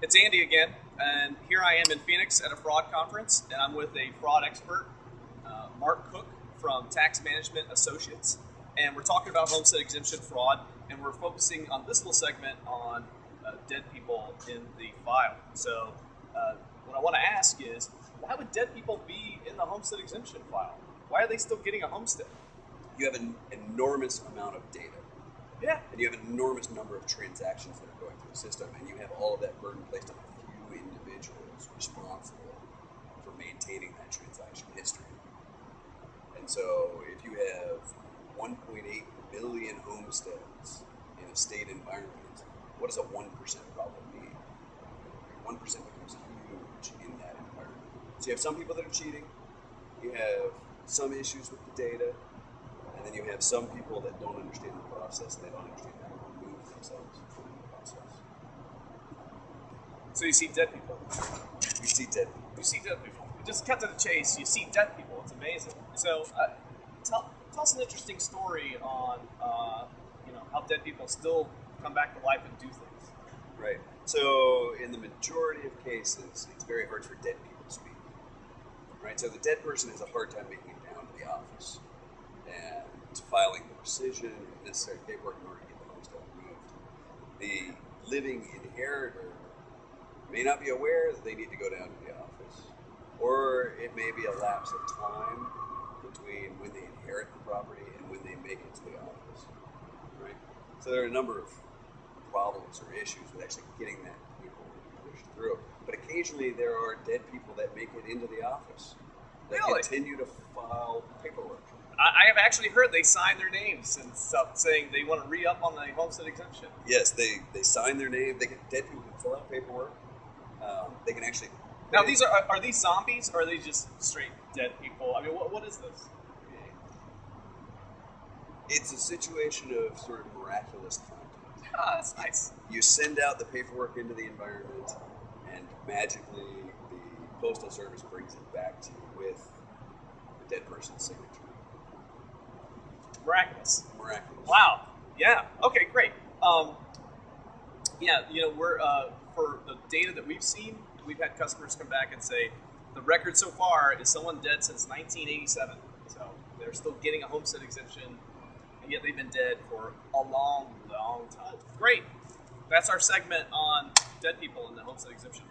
It's Andy again, and here I am in Phoenix at a fraud conference, and I'm with a fraud expert, Mark Cook from Tax Management Associates, and we're talking about homestead exemption fraud, and we're focusing on this little segment on dead people in the file. So what I want to ask is, why would dead people be in the homestead exemption file? Why are they still getting a homestead? You have an enormous amount of data. Yeah. And you have an enormous number of transactions that are going through the system, and you have all of that burden placed on a few individuals responsible for maintaining that transaction history. And so if you have 1.8 million homesteads in a state environment, what does a 1% problem mean? 1% becomes huge in that environment. So you have some people that are cheating, you have some issues with the data, and then you have some people that don't understand the process, and they don't understand how to remove themselves from the process. So you see dead people. You see dead people. You see dead people. Just cut to the chase. You see dead people. It's amazing. So tell us an interesting story on how dead people still come back to life and do things. Right. So in the majority of cases, it's very hard for dead people to speak. Right. So the dead person has a hard time making it down to the office and filing the rescission and necessary paperwork in order to get the homestead removed. The living inheritor may not be aware that they need to go down to the office, or it may be a lapse of time between when they inherit the property and when they make it to the office. Right? So there are a number of problems or issues with actually getting that paperwork pushed through. But occasionally there are dead people that make it into the office that continue to file paperwork. I have actually heard they sign their names and stuff saying they want to re-up on the homestead exemption. Yes, they sign their name. Dead people can fill out paperwork. They can actually... Now, are these zombies, or are they just straight dead people? I mean, what is this? It's a situation of sort of miraculous content. Ah, that's nice. You send out the paperwork into the environment, and magically the Postal Service brings it back to you with the dead person's signature. Miraculous. Miraculous. Wow. Yeah. Okay, great. We're for the data that we've seen, we've had customers come back and say the record so far is someone dead since 1987. So they're still getting a homestead exemption, and yet they've been dead for a long, long time. Great. That's our segment on dead people in the homestead exemption.